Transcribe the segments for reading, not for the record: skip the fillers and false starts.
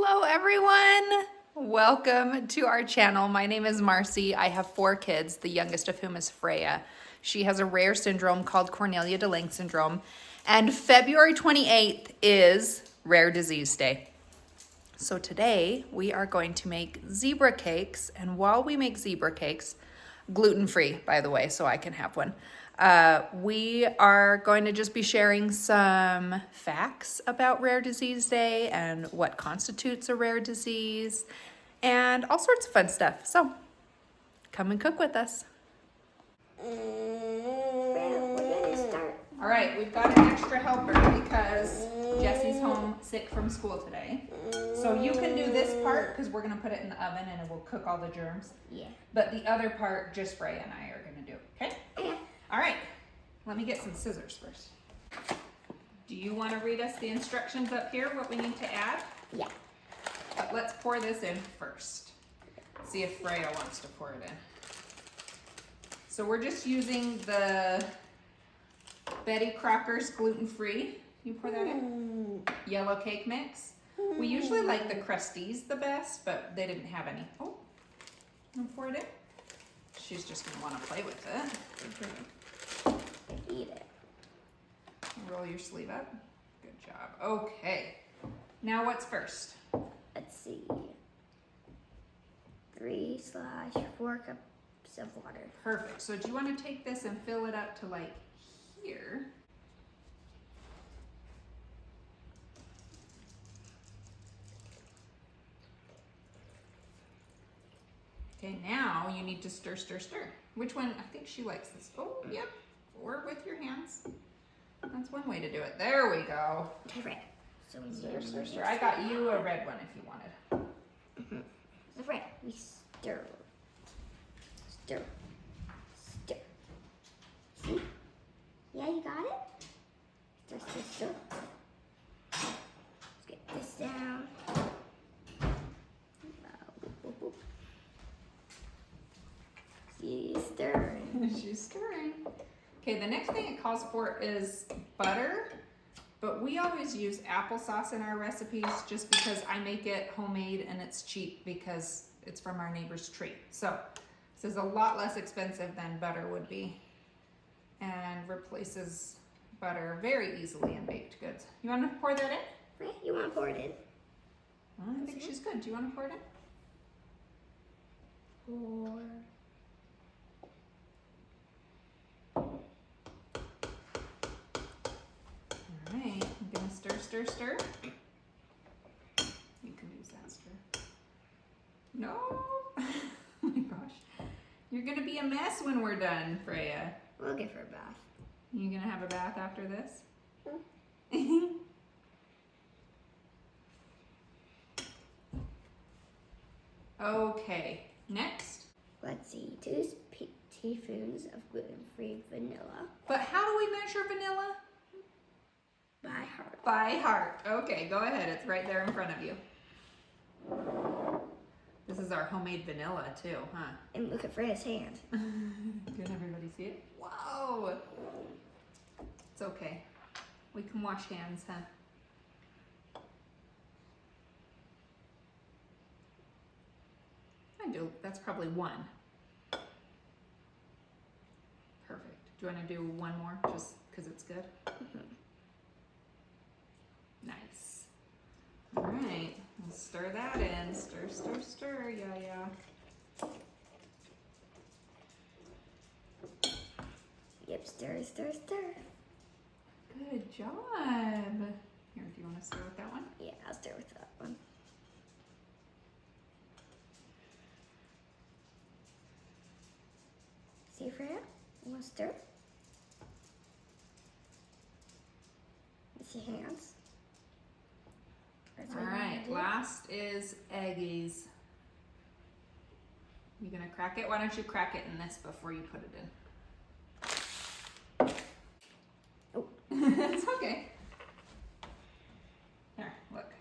Hello everyone! Welcome to our channel. My name is Marcy. I have 4 kids, the youngest of whom is Freya. She has a rare syndrome called Cornelia de Lange syndrome. And February 28th is Rare Disease Day. So today we are going to make zebra cakes, and while we make zebra cakes, gluten-free by the way, so I can have one, we are going to just be sharing some facts about Rare Disease Day and what constitutes a rare disease and all sorts of fun stuff. So come and cook with us. All right, we've got an extra helper because Jesse's home sick from school today. So you can do this part because we're gonna put it in the oven and it will cook all the germs. Yeah. But the other part, just Freya and I are gonna do, okay? Yeah. All right, let me get some scissors first. Do you wanna read us the instructions up here, what we need to add? Yeah. But let's pour this in first. See if Freya wants to pour it in. So we're just using the Betty Crocker's gluten-free. You pour that in? Yellow cake mix. We usually like the Crusties the best, but they didn't have any. Oh, and pour it in. She's just gonna wanna play with it. Eat it. Roll your sleeve up. Good job. Okay. Now what's first? Let's see. 3/4 cups of water. Perfect. So do you want to take this and fill it up to like here? Okay, now you need to stir, stir, stir. Which one? I think she likes this. Oh, yep. Or with your hands. That's one way to do it. There we go. Okay, right. So we stir, stir, stir. I got you a red one if you wanted. So right, we stir. Stir. Stir. See? Yeah, you got it? Stir, stir, stir. Let's get this down. Whoop, whoop. She's stirring. She's stirring. Okay, the next thing it calls for is butter, but we always use applesauce in our recipes just because I make it homemade and it's cheap because it's from our neighbor's tree. So this is a lot less expensive than butter would be and replaces butter very easily in baked goods. You want to pour that in? Right, you want to pour it in? I think she's good. Do you want to pour it in? Pour. Alright, I'm gonna stir, stir, stir. You can use that stir. No! Oh my gosh. You're gonna be a mess when we're done, Freya. We'll give her a bath. You gonna have a bath after this? Okay, next. Let's see, 2 teaspoons of gluten-free vanilla. But how do we measure vanilla? By heart. By heart. Okay, go ahead. It's right there in front of you. This is our homemade vanilla too, huh? And look at Freya's hand. Can everybody see it? Whoa! It's okay. We can wash hands, huh? I do. That's probably 1. Perfect. Do you want to do one more just because it's good? Nice. All right. We'll stir that in. Stir, stir, stir. Yeah, yeah. Yep, stir, stir, stir. Good job. Here, do you want to stir with that one? Yeah, I'll stir with that one. See, Freya? You want to stir? With your hands. All right, last is eggies. You gonna crack it? Why don't you crack it in this before you put it in? Oh. It's okay. Here, look.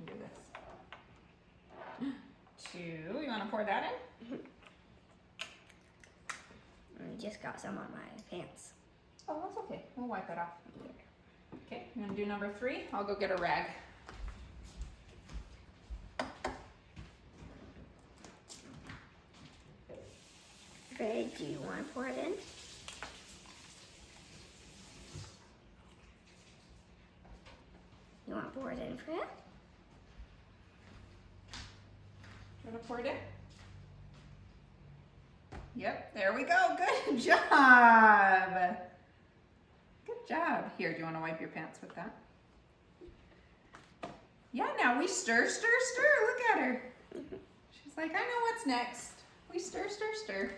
You can do this. 2. You wanna pour that in? I just got some on my pants. Oh, that's okay. We'll wipe it off. Okay, you wanna do number 3? I'll go get a rag. Freya, do you want to pour it in? You want to pour it in, Freya? You want to pour it in? Yep, there we go. Good job. Good job. Here, do you want to wipe your pants with that? Yeah, now we stir, stir, stir. Look at her. She's like, I know what's next. We stir, stir, stir.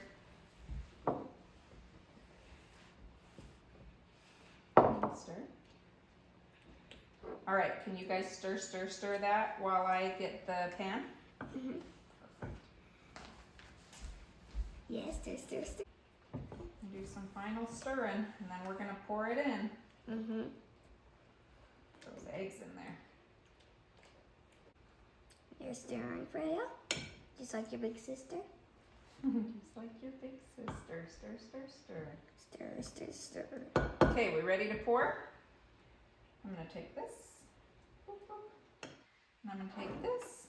Stir. All right, can you guys stir, stir, stir that while I get the pan? Mm-hmm. Yes, stir, stir, stir. Do some final stirring, and then we're gonna pour it in. Mm-hmm. Those eggs in there. You're stirring, Freya, just like your big sister. Just like your big sister. Stir, stir, stir. Stir, stir, stir. Okay, we ready to pour? I'm gonna take this. Boop, boop. And I'm gonna take this.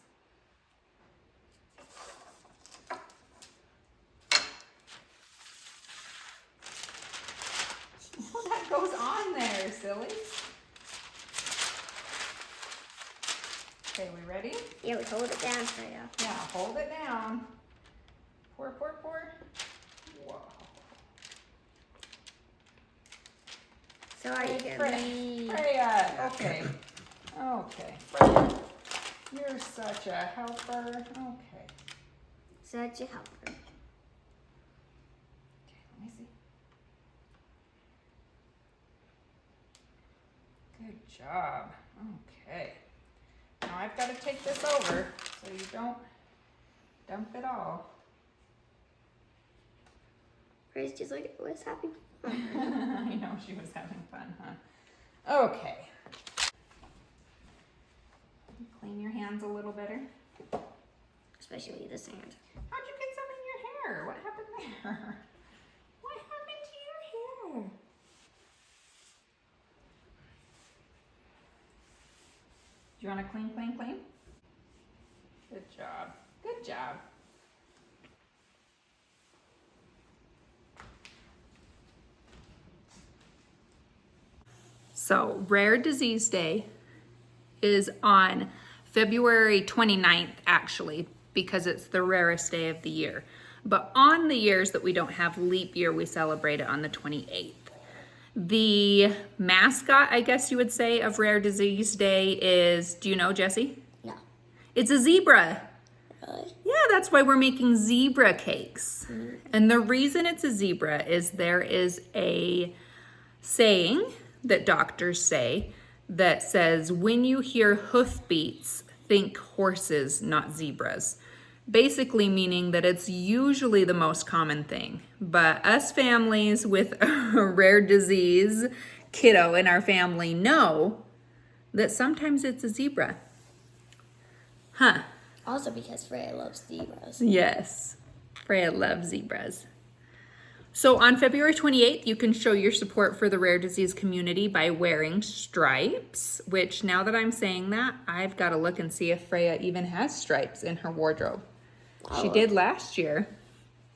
Oh, that goes on there, silly. Okay, we ready? Yeah, we hold it down, Freya. Yeah, hold it down. Pour, pour, pour. Whoa. So are you gonna be? Freya, okay. Okay, Freya, you're such a helper. Okay. Such a helper. Okay, let me see. Good job. Okay. Now I've got to take this over so you don't dump it all. Freya's just like, what's happening? I know, she was having fun, huh? Okay. Clean your hands a little better. Especially the sand. How'd you get some in your hair? What happened there? What happened to your hair? Do you want to clean, clean, clean? Good job. Good job. So, Rare Disease Day is on February 29th, actually, because it's the rarest day of the year. But on the years that we don't have leap year, we celebrate it on the 28th. The mascot, I guess you would say, of Rare Disease Day is, do you know, Jessie? No. It's a zebra. Really? Yeah, that's why we're making zebra cakes. And the reason it's a zebra is there is a saying that doctors say that says, when you hear hoofbeats, think horses, not zebras. Basically meaning that it's usually the most common thing. But us families with a rare disease kiddo in our family know that sometimes it's a zebra. Huh. Also because Freya loves zebras. Yes, Freya loves zebras. So on February 28th, you can show your support for the rare disease community by wearing stripes, which now that I'm saying that, I've got to look and see if Freya even has stripes in her wardrobe. She did last year.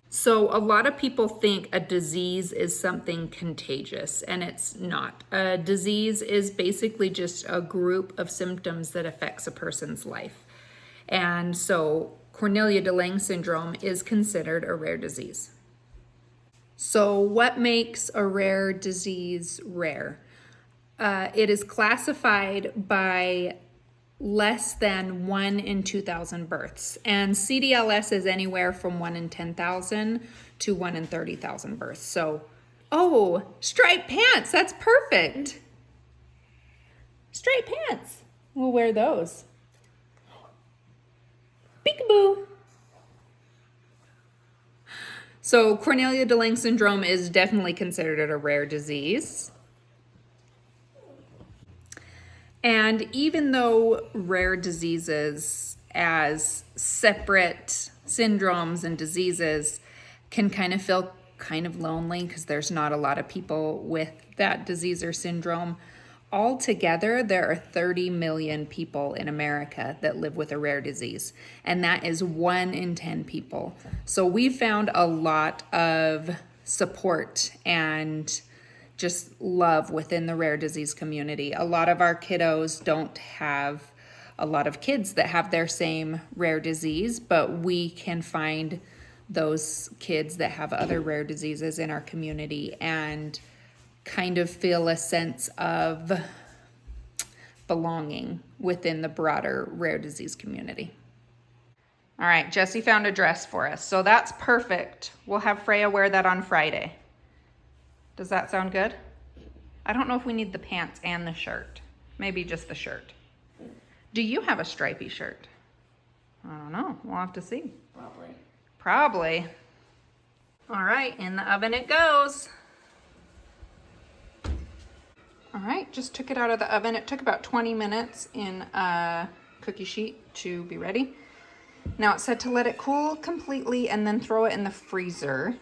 So a lot of people think a disease is something contagious, and it's not. A disease is basically just a group of symptoms that affects a person's life. And so Cornelia de Lange syndrome is considered a rare disease. So what makes a rare disease rare? It is classified by less than 1 in 2,000 births. And CDLS is anywhere from 1 in 10,000 to 1 in 30,000 births. So, oh, striped pants, that's perfect. Striped pants, we'll wear those. Peekaboo. So Cornelia de Lange syndrome is definitely considered a rare disease. And even though rare diseases as separate syndromes and diseases can kind of feel kind of lonely because there's not a lot of people with that disease or syndrome, altogether, there are 30 million people in America that live with a rare disease, and that is 1 in 10 people. So we found a lot of support and just love within the rare disease community. A lot of our kiddos don't have a lot of kids that have their same rare disease, but we can find those kids that have other rare diseases in our community and kind of feel a sense of belonging within the broader rare disease community. All right, Jessie found a dress for us, so that's perfect. We'll have Freya wear that on Friday. Does that sound good? I don't know if we need the pants and the shirt. Maybe just the shirt. Do you have a stripy shirt? I don't know. We'll have to see. Probably. All right, in the oven it goes. All right, just took it out of the oven. It took about 20 minutes in a cookie sheet to be ready. Now it said to let it cool completely and then throw it in the freezer.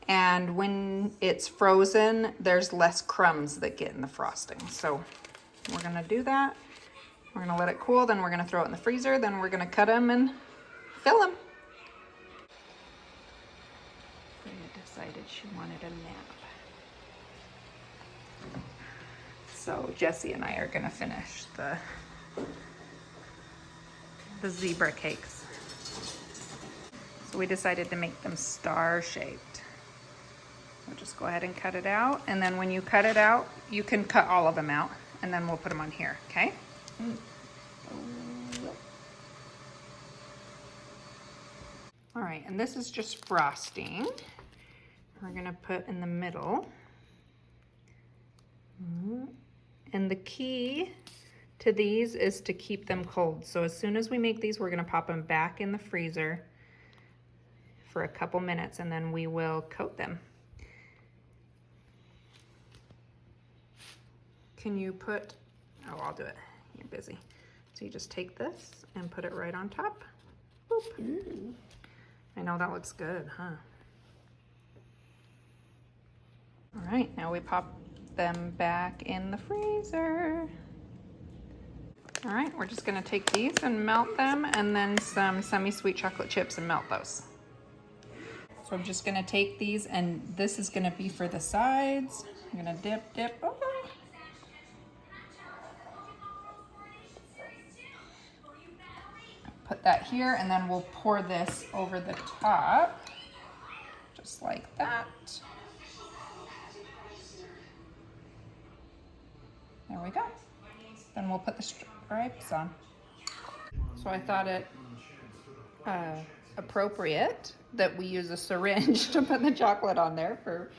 And when it's frozen, there's less crumbs that get in the frosting. So we're gonna do that. We're gonna let it cool, then we're gonna throw it in the freezer, then we're gonna cut them and fill them. Freya decided she wanted a nap. So Jessie and I are gonna finish the zebra cakes. So we decided to make them star-shaped. So just go ahead and cut it out, and then when you cut it out, you can cut all of them out, and then we'll put them on here, okay? All right, and this is just frosting. We're gonna put in the middle. And the key to these is to keep them cold. So as soon as we make these, we're gonna pop them back in the freezer for a couple minutes, and then we will coat them. Can you put, oh, I'll do it, you're busy. So you just take this and put it right on top. Boop. Ooh. I know that looks good, huh? All right, now we pop them back in the freezer. All right, we're just gonna take these and melt them, and then some semi-sweet chocolate chips and melt those. So I'm just gonna take these, and this is gonna be for the sides. I'm gonna dip. Oh. Put that here, and then we'll pour this over the top, just like that. There we go. Then we'll put the stripes on. So I thought it appropriate that we use a syringe to put the chocolate on there for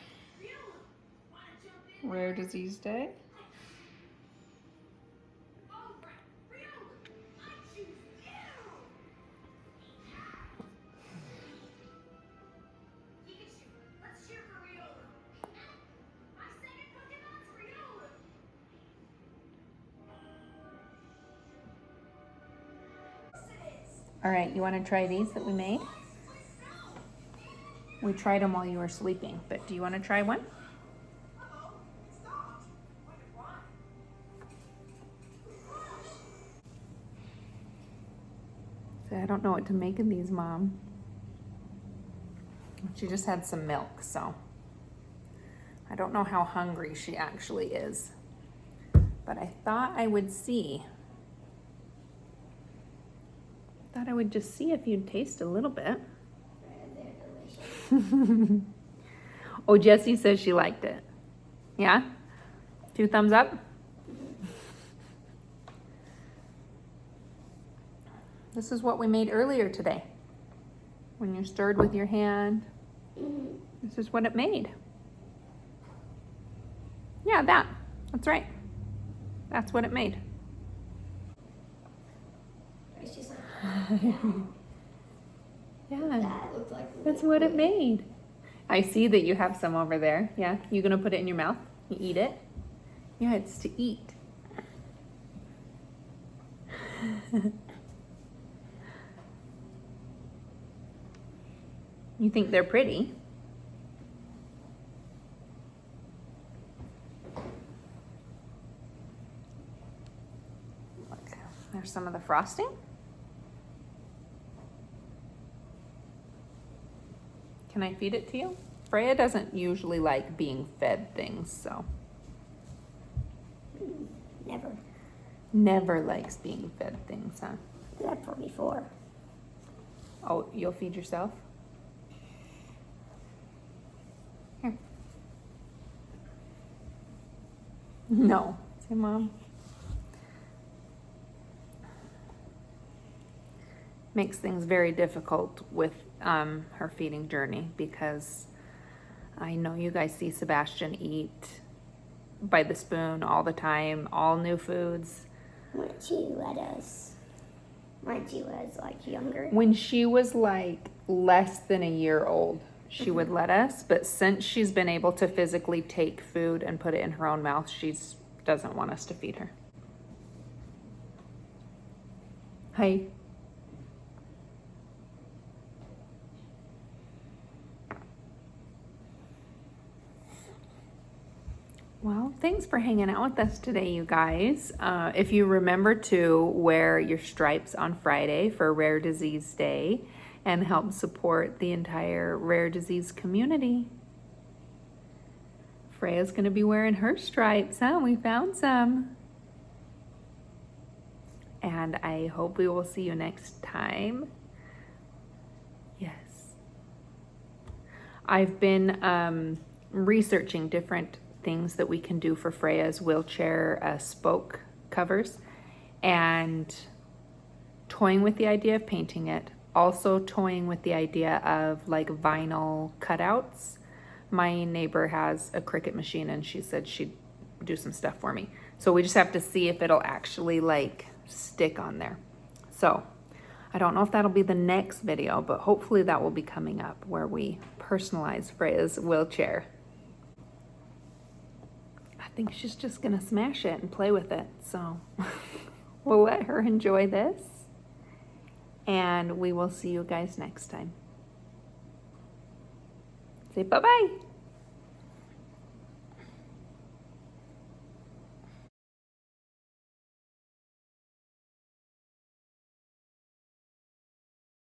Rare Disease Day. All right, you want to try these that we made? We tried them while you were sleeping, but do you want to try one? I don't know what to make of these, Mom. She just had some milk, so I don't know how hungry she actually is. But I thought I would see. Thought I would just see if you'd taste a little bit. Oh, Jessie says she liked it. Yeah? 2 thumbs up? This is what we made earlier today. When you stirred with your hand, this is what it made. Yeah, that's right. That's what it made. Yeah, that's what it made. I see that you have some over there. Yeah, you gonna put it in your mouth? You eat it? Yeah, it's to eat. You think they're pretty? some of the frosting. Can I feed it to you? Freya doesn't usually like being fed things, so. Never. Never likes being fed things, huh? That for before. Oh, you'll feed yourself? Here. No. Say, Mom. Makes things very difficult with her feeding journey because I know you guys see Sebastian eat by the spoon all the time, all new foods. When she let us, when she was like younger. When she was like less than a year old, she would let us, but since she's been able to physically take food and put it in her own mouth, she doesn't want us to feed her. Hi. Well, thanks for hanging out with us today, you guys. If you remember to wear your stripes on Friday for Rare Disease Day and help support the entire rare disease community. Freya's gonna be wearing her stripes, huh? We found some. And I hope we will see you next time. Yes. I've been researching different things that we can do for Freya's wheelchair spoke covers and toying with the idea of painting it, also toying with the idea of like vinyl cutouts. My neighbor has a Cricut machine and she said she'd do some stuff for me. So we just have to see if it'll actually like stick on there. So I don't know if that'll be the next video, but hopefully that will be coming up where we personalize Freya's wheelchair. I think she's just gonna smash it and play with it. So we'll let her enjoy this and we will see you guys next time. Say bye-bye.